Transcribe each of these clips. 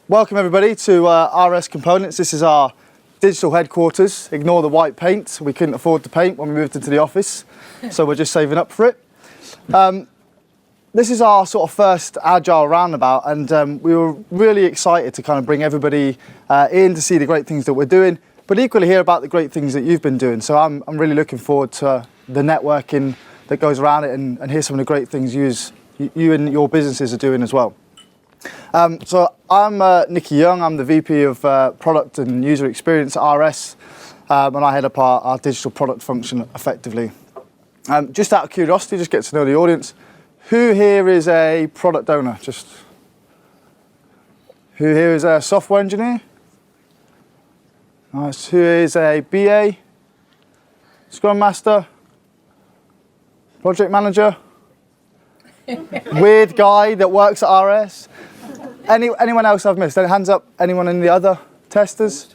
Welcome everybody to RS Components. This is our digital headquarters. Ignore the white paint. We couldn't afford to paint when we moved into the office, so we're just saving up for it. This is our sort of first Agile Roundabout, and we were really excited to kind of bring everybody in to see the great things that we're doing, but equally hear about the great things that you've been doing. So I'm really looking forward to the networking that goes around it and hear some of the great things you and your businesses are doing as well. So I'm Nicki Young. I'm the VP of Product and User Experience at RS, and I head up our digital product function effectively. Just out of curiosity, just get to know the audience. Who here is a product owner? Who here is a software engineer? Nice. Who is a BA? Scrum Master? Project Manager? Weird guy that works at RS? Anyone else I've missed? Any hands up? Anyone in the other testers?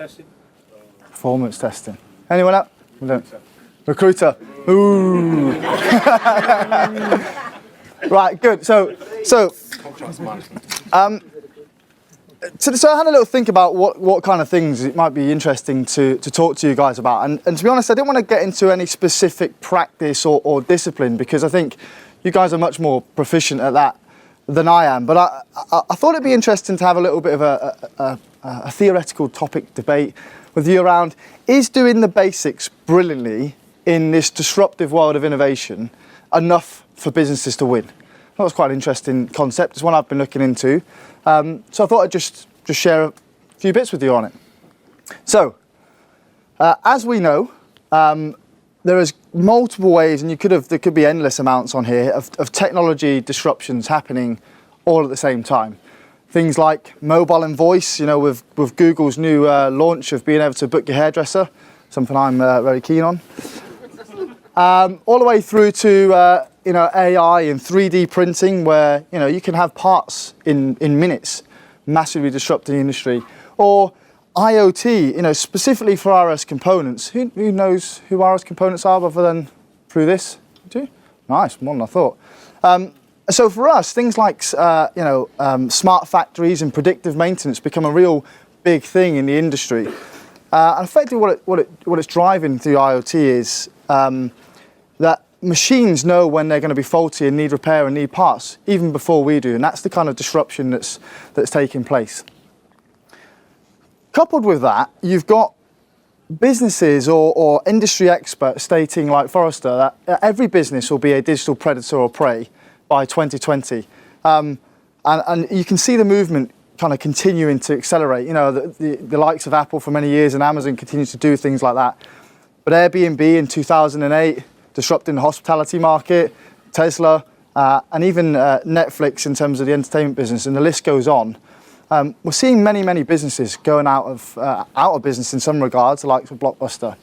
Performance testing. Anyone else? No. Recruiter. Ooh. Right, good. So I had a little think about what kind of things it might be interesting to talk to you guys about. And to be honest, I didn't want to get into any specific practice or discipline, because I think you guys are much more proficient at that than I am. But I thought it'd be interesting to have a little bit of a theoretical topic debate with you around, is doing the basics brilliantly in this disruptive world of innovation enough for businesses to win? That was quite an interesting concept. It's one I've been looking into. So I thought I'd just share a few bits with you on it. So, as we know, there is multiple ways, and there could be endless amounts on here of technology disruptions happening all at the same time. Things like mobile and voice, with Google's new launch of being able to book your hairdresser, something I'm very keen on. All the way through to AI and 3D printing, where you can have parts in minutes, massively disrupting the industry. Or IoT, specifically for RS Components. Who knows who RS Components are other than through this? Do you? Nice, more than I thought. So for us, things like smart factories and predictive maintenance become a real big thing in the industry. And effectively, what it's driving through IoT is that machines know when they're going to be faulty and need repair and need parts, even before we do. And that's the kind of disruption that's taking place. Coupled with that, you've got businesses or industry experts stating, like Forrester, that every business will be a digital predator or prey by 2020. And you can see the movement kind of continuing to accelerate. The likes of Apple for many years and Amazon continue to do things like that. But Airbnb in 2008, disrupting the hospitality market, Tesla, and even Netflix in terms of the entertainment business, and the list goes on. We're seeing many businesses going out of business in some regards, like Blockbuster.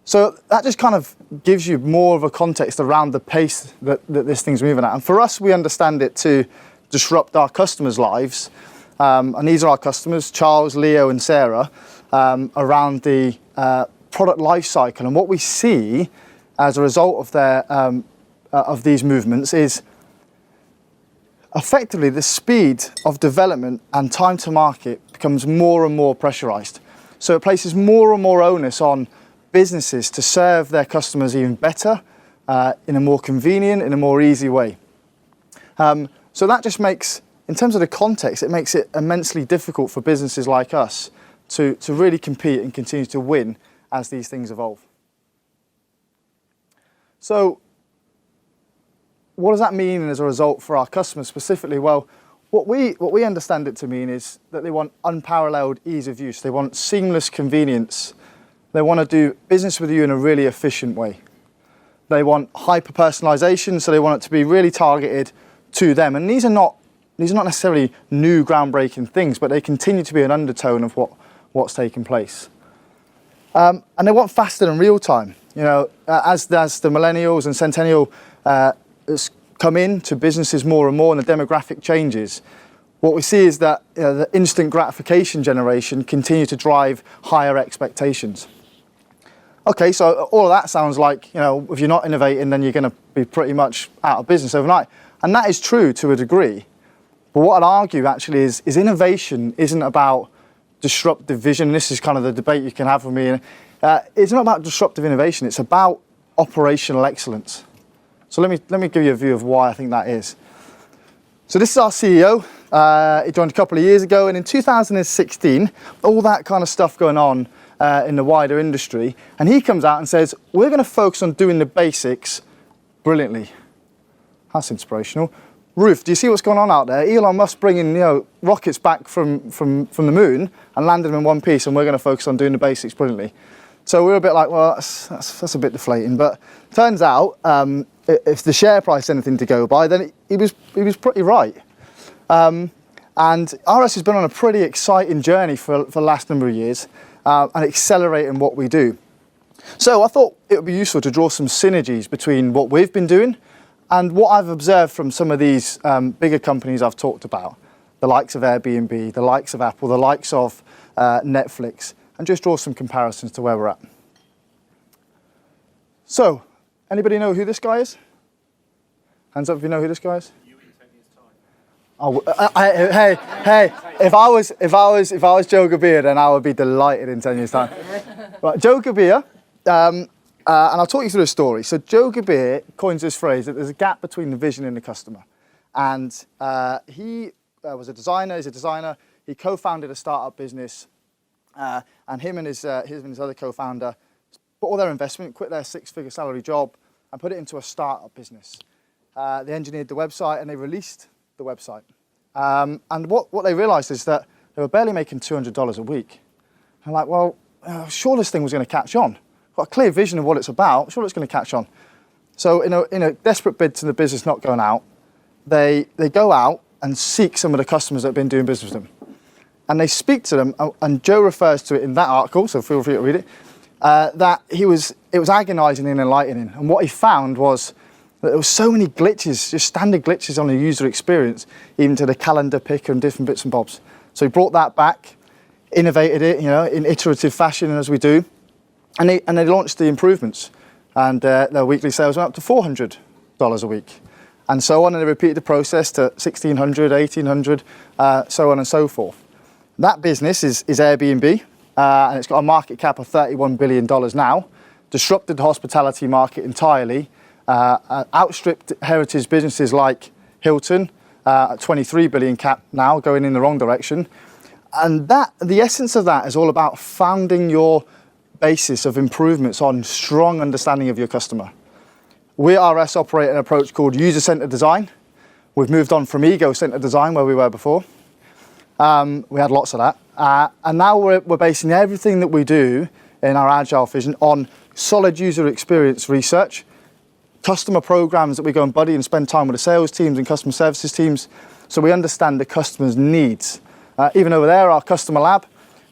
So that just kind of gives you more of a context around the pace that this thing's moving at. And for us, we understand it to disrupt our customers' lives. And these are our customers, Charles, Leo, and Sarah, around the product life cycle. And what we see as a result of these movements is effectively the speed of development and time to market becomes more and more pressurized. So it places more and more onus on businesses to serve their customers even better, in a more convenient, in a more easy way. So that just makes, in terms of the context, it makes it immensely difficult for businesses like us to really compete and continue to win as these things evolve. So what does that mean as a result for our customers specifically? Well, what we understand it to mean is that they want unparalleled ease of use. They want seamless convenience. They want to do business with you in a really efficient way. They want hyper-personalization, so they want it to be really targeted to them. And these are not necessarily new groundbreaking things, but they continue to be an undertone of what's taking place. And they want faster and real time. As the millennials and centennial come into businesses more and more and the demographic changes, what we see is that the instant gratification generation continue to drive higher expectations. Okay, so all of that sounds like, if you're not innovating, then you're going to be pretty much out of business overnight. And that is true to a degree. But what I'd argue actually is innovation isn't about disruptive vision. This is kind of the debate you can have with me. It's not about disruptive innovation. It's about operational excellence. So let me give you a view of why I think that is. So this is our CEO. He joined a couple of years ago, and in 2016, all that kind of stuff going on in the wider industry, and he comes out and says, we're going to focus on doing the basics brilliantly. That's inspirational. Ruth, do you see what's going on out there? Elon Musk bringing rockets back from the moon and landing them in one piece, and we're going to focus on doing the basics brilliantly. So we were a bit like, well, that's a bit deflating. But turns out, if the share price is anything to go by, then he was pretty right. And RS has been on a pretty exciting journey for the last number of years, and accelerating what we do. So I thought it would be useful to draw some synergies between what we've been doing and what I've observed from some of these bigger companies I've talked about, the likes of Airbnb, the likes of Apple, the likes of Netflix, and just draw some comparisons to where we're at. So, anybody know who this guy is? Hands up if you know who this guy is. You in 10 years' time. Oh, hey! If I was Joe Gebbia, then I would be delighted in 10 years' time. Right, Joe Gebbia. And I'll talk you through a story. So Joe Gebbia coins this phrase that there's a gap between the vision and the customer. And he was a designer. He's a designer. He co-founded a startup business. And him and his other co-founder put all their investment, quit their 6-figure salary job, and put it into a startup business. They engineered the website and they released the website. And what they realized is that they were barely making $200 a week. I'm like, well, sure this thing was going to catch on. Got a clear vision of what it's about, sure it's going to catch on. So in a desperate bid to the business not going out, they go out and seek some of the customers that have been doing business with them. And they speak to them, and Joe refers to it in that article, so feel free to read it, that it was agonizing and enlightening. And what he found was that there were so many glitches, just standard glitches on the user experience, even to the calendar picker and different bits and bobs. So he brought that back, innovated it, in iterative fashion as we do. And they launched the improvements, and their weekly sales went up to $400 a week, and so on. And they repeated the process to $1,600, $1,800, so on and so forth. That business is Airbnb, and it's got a market cap of $31 billion now, disrupted the hospitality market entirely, outstripped heritage businesses like Hilton, at $23 billion cap now, going in the wrong direction. And the essence of that is all about founding your basis of improvements on strong understanding of your customer. We at RS operate an approach called user-centered design. We've moved on from ego-centered design where we were before. We had lots of that. And now we're basing everything that we do in our Agile vision on solid user experience research, customer programs that we go and buddy and spend time with the sales teams and customer services teams, so we understand the customer's needs. Even over there, our customer lab,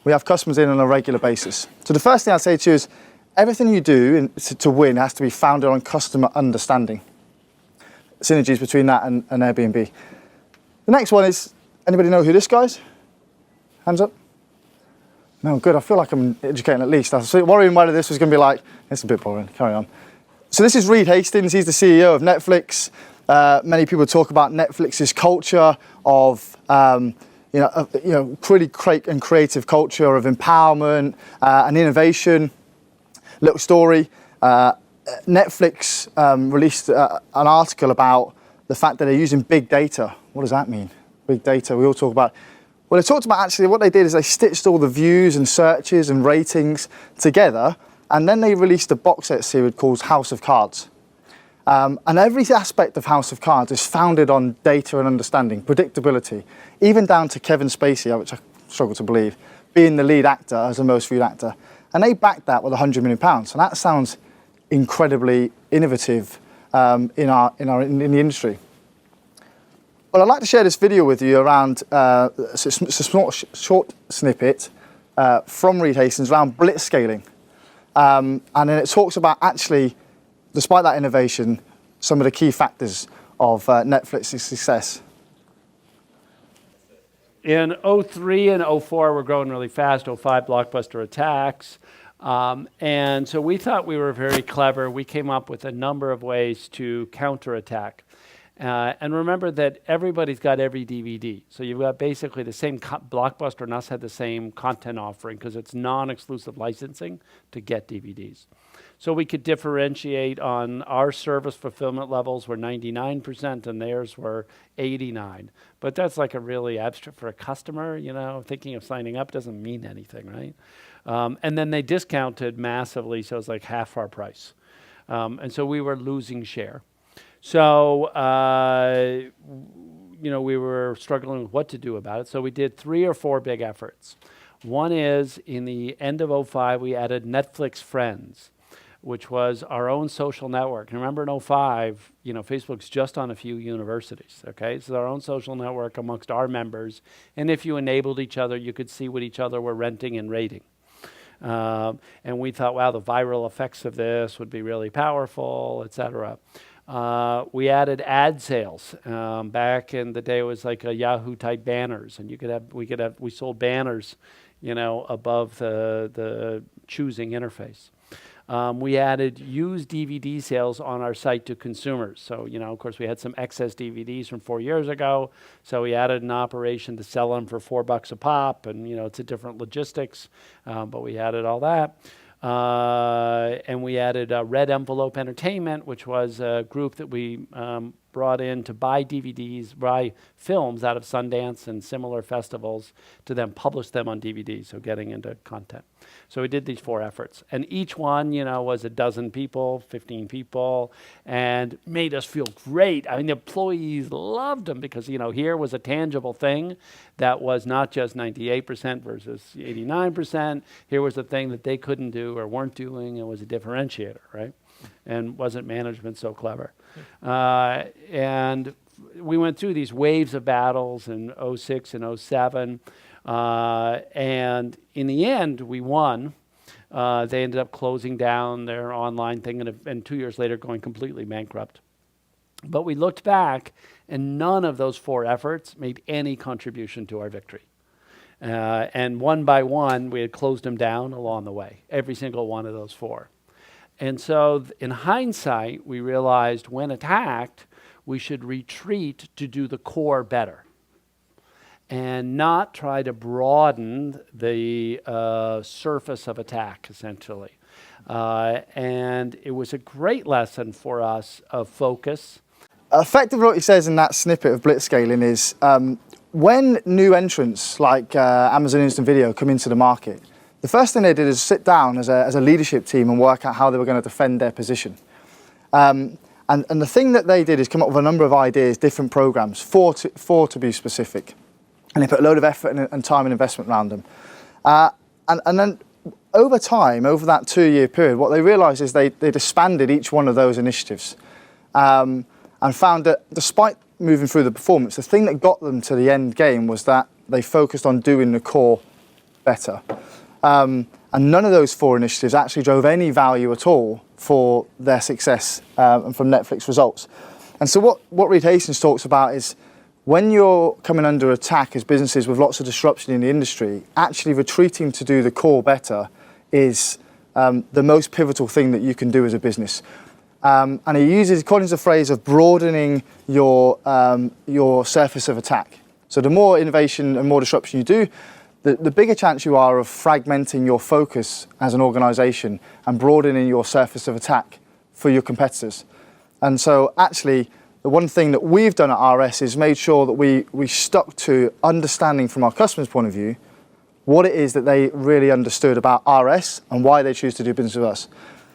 we have customers in on a regular basis. So the first thing I'd say to you is everything you do to win has to be founded on customer understanding. Synergies between that and Airbnb. The next one is, anybody know who this guy is? Hands up. No, good. I feel like I'm educating at least. I was worrying whether this was going to be like, it's a bit boring, carry on. So this is Reed Hastings. He's the CEO of Netflix. Many people talk about Netflix's culture of pretty creative culture of empowerment and innovation. Little story. Netflix released an article about the fact that they're using big data. What does that mean? Big data. We all talk about. Well, they talked about actually what they did is they stitched all the views and searches and ratings together, and then they released a box set series called House of Cards. And every aspect of House of Cards is founded on data and understanding, predictability, even down to Kevin Spacey, which I struggle to believe, being the lead actor as the most viewed actor. And they backed that with £100 million. And that sounds incredibly innovative in the industry. Well, I'd like to share this video with you around, it's a short snippet from Reed Hastings around blitz scaling. And then it talks about actually, despite that innovation, some of the key factors of Netflix's success. In 03 and 04, we're growing really fast, 05 blockbuster attacks. And so we thought we were very clever. We came up with a number of ways to counterattack. And remember that everybody's got every DVD. So you've got basically the same, Blockbuster and us had the same content offering because it's non-exclusive licensing to get DVDs. So we could differentiate on our service fulfillment levels were 99% and theirs were 89. But that's like a really abstract for a customer, you know, thinking of signing up doesn't mean anything, right? And then they discounted massively, so it's like half our price. And so we were losing share. So, you know, we were struggling with what to do about it. So we did 3 or 4 big efforts. One is in the end of 2005, we added Netflix Friends, which was our own social network. And remember in 2005, you know, Facebook's just on a few universities, okay? It's our own social network amongst our members. And if you enabled each other, you could see what each other were renting and rating. And we thought, wow, the viral effects of this would be really powerful, et cetera. We added ad sales. Back in the day, it was like a Yahoo type banners, and we sold banners, you know, above the choosing interface. We added used DVD sales on our site to consumers. So, you know, of course, we had some excess DVDs from 4 years ago. So we added an operation to sell them for $4 a pop. And, you know, it's a different logistics, but we added all that. And we added Red Envelope Entertainment, which was a group that we brought in to buy DVDs, buy films out of Sundance and similar festivals to then publish them on DVD, so getting into content. So we did these 4 efforts. And each one, you know, was a dozen people, 15 people, and made us feel great. I mean, the employees loved them because, you know, here was a tangible thing that was not just 98% versus 89%. Here was a thing that they couldn't do or weren't doing. It was a differentiator, right? And wasn't management so clever? And we went through these waves of battles in 2006 and 2007. And in the end, we won. They ended up closing down their online thing and 2 years later going completely bankrupt. But we looked back, and none of those 4 efforts made any contribution to our victory. And one by one, we had closed them down along the way, every single one of those 4. And so in hindsight, we realized when attacked, we should retreat to do the core better and not try to broaden the surface of attack, essentially. And it was a great lesson for us of focus. Effectively, what he says in that snippet of blitzscaling is when new entrants like Amazon Instant Video come into the market, the first thing they did is sit down as a leadership team and work out how they were going to defend their position. And the thing that they did is come up with a number of ideas, different programs, 4 to be specific. And they put a load of effort and time and investment around them. And then over time, over that 2-year period, what they realized is they disbanded each one of those initiatives and found that despite moving through the performance, the thing that got them to the end game was that they focused on doing the core better. And none of those 4 initiatives actually drove any value at all for their success and from Netflix results. And so what Reed Hastings talks about is when you're coming under attack as businesses with lots of disruption in the industry, actually retreating to do the core better is the most pivotal thing that you can do as a business. And he coins the phrase of broadening your surface of attack. So the more innovation and more disruption you do, the bigger chance you are of fragmenting your focus as an organization and broadening your surface of attack for your competitors. And so actually, the one thing that we've done at RS is made sure that we stuck to understanding from our customers' point of view what it is that they really understood about RS and why they choose to do business with us.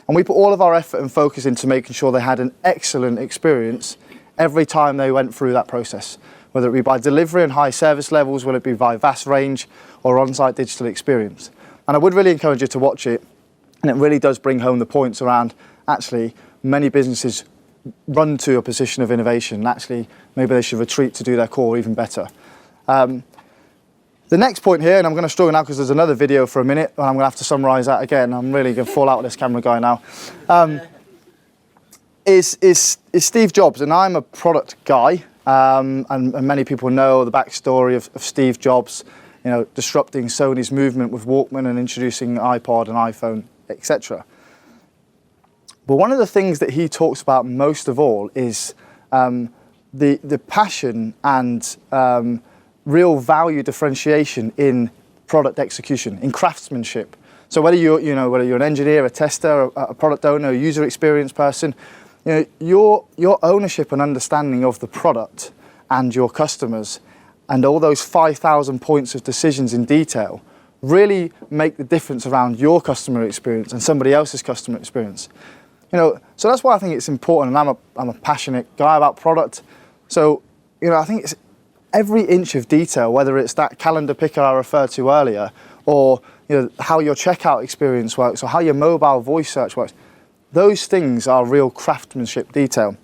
And we put all of our effort and focus into making sure they had an excellent experience every time they went through that process, whether it be by delivery and high service levels, whether it be by vast range or on-site digital experience. And I would really encourage you to watch it, and it really does bring home the points around actually many businesses run to a position of innovation, and actually maybe they should retreat to do their core even better. The next point here, and I'm going to struggle now because there's another video for a minute, and I'm going to have to summarize that again. I'm really going to fall out with this camera guy now. Is Steve Jobs, and I'm a product guy, and many people know the backstory of Steve Jobs, you know, disrupting Sony's movement with Walkman and introducing iPod and iPhone, etc. But one of the things that he talks about most of all is the passion and real value differentiation in product execution, in craftsmanship. So whether you're an engineer, a tester, a product owner, a user experience person, your ownership and understanding of the product and your customers and all those 5,000 points of decisions in detail really make the difference around your customer experience and somebody else's customer experience. So that's why I think it's important, and I'm a passionate guy about product. So, I think it's every inch of detail, whether it's that calendar picker I referred to earlier, or how your checkout experience works, or how your mobile voice search works. Those things are real craftsmanship detail.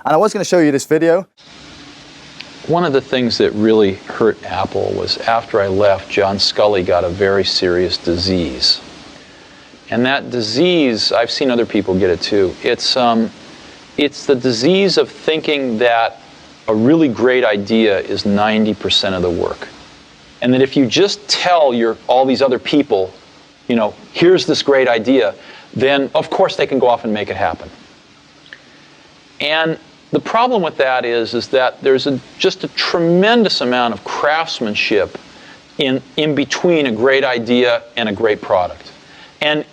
And I was going to show you this video. One of the things that really hurt Apple was after I left, John Sculley got a very serious disease. And that disease, I've seen other people get it too. It's the disease of thinking that a really great idea is 90% of the work. And that if you just tell all these other people, here's this great idea, then of course they can go off and make it happen. And the problem with that is that there's just a tremendous amount of craftsmanship in between a great idea and a great product. And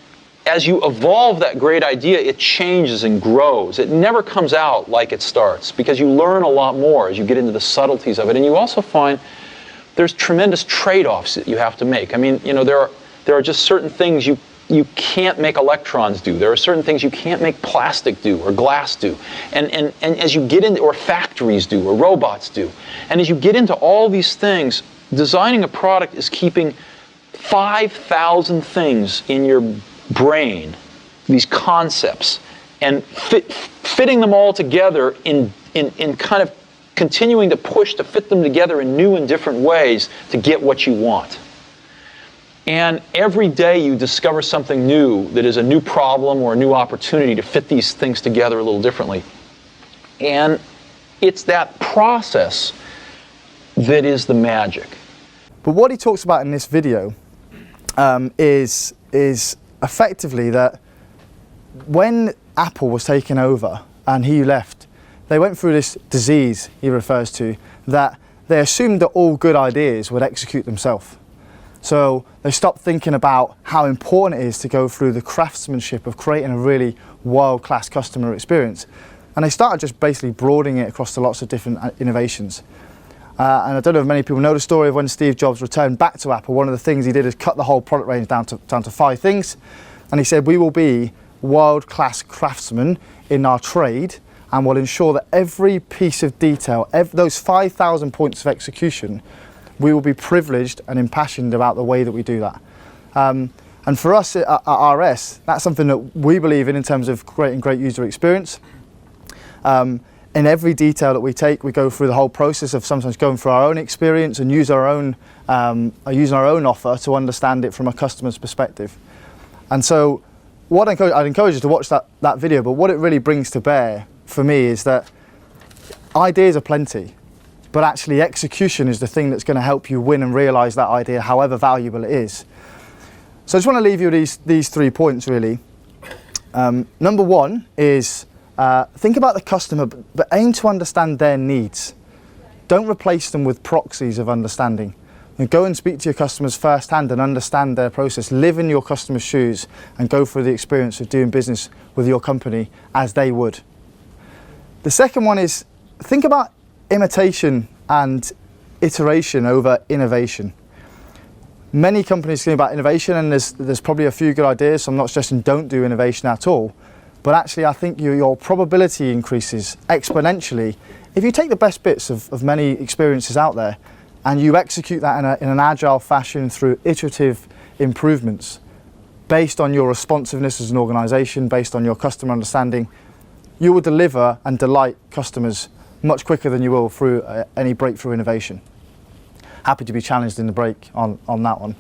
as you evolve that great idea, it changes and grows. It never comes out like it starts, because you learn a lot more as you get into the subtleties of it. And you also find there's tremendous trade-offs that you have to make. I mean, there are just certain things you can't make electrons do. There are certain things you can't make plastic do or glass do. And as you get into, or factories do, or robots do. And as you get into all these things, designing a product is keeping 5,000 things in your brain, these concepts, and fitting them all together in kind of continuing to push to fit them together in new and different ways to get what you want. And every day you discover something new that is a new problem or a new opportunity to fit these things together a little differently. And it's that process that is the magic. But what he talks about in this video is effectively that when Apple was taken over and he left, they went through this disease he refers to, that they assumed that all good ideas would execute themselves. So they stopped thinking about how important it is to go through the craftsmanship of creating a really world-class customer experience. And they started just basically broadening it across to lots of different innovations. And I don't know if many people know the story of when Steve Jobs returned back to Apple. One of the things he did is cut the whole product range down to 5 things. And he said, we will be world-class craftsmen in our trade, and will ensure that every piece of detail, those 5,000 points of execution, we will be privileged and impassioned about the way that we do that. And for us at RS, that's something that we believe in terms of creating great user experience. In every detail that we take, we go through the whole process of sometimes going through our own experience and using our own offer to understand it from a customer's perspective. And so I'd encourage you to watch that video, but what it really brings to bear for me is that ideas are plenty, but actually execution is the thing that's going to help you win and realize that idea, however valuable it is. So I just want to leave you with these 3 points really. Number 1 is think about the customer, but aim to understand their needs. Don't replace them with proxies of understanding. Go and speak to your customers firsthand and understand their process. Live in your customer's shoes and go through the experience of doing business with your company as they would. The second one is think about imitation and iteration over innovation. Many companies think about innovation, and there's probably a few good ideas, so I'm not suggesting don't do innovation at all. But actually, I think your probability increases exponentially if you take the best bits of many experiences out there and you execute that in an agile fashion through iterative improvements based on your responsiveness as an organization, based on your customer understanding. You will deliver and delight customers much quicker than you will through any breakthrough innovation. Happy to be challenged in the break on that one.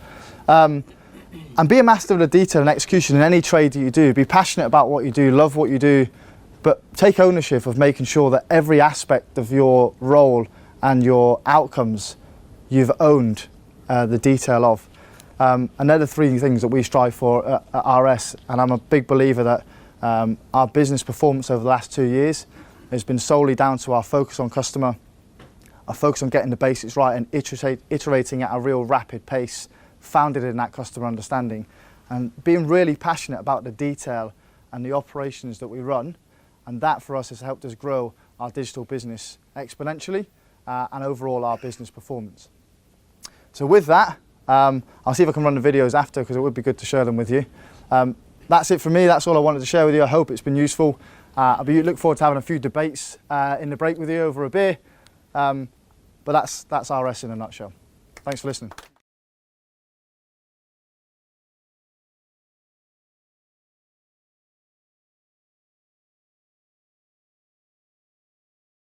And be a master of the detail and execution in any trade that you do. Be passionate about what you do, love what you do, but take ownership of making sure that every aspect of your role and your outcomes you've owned the detail of. And they're the 3 things that we strive for at RS. And I'm a big believer that our business performance over the last 2 years has been solely down to our focus on customer, our focus on getting the basics right and iterating at a real rapid pace, founded in that customer understanding, and being really passionate about the detail and the operations that we run. And that for us has helped us grow our digital business exponentially and overall our business performance. So with that, I'll see if I can run the videos after, because it would be good to share them with you. That's it for me. That's all I wanted to share with you. I hope it's been useful. I look forward to having a few debates in the break with you over a beer. But that's RS in a nutshell. Thanks for listening.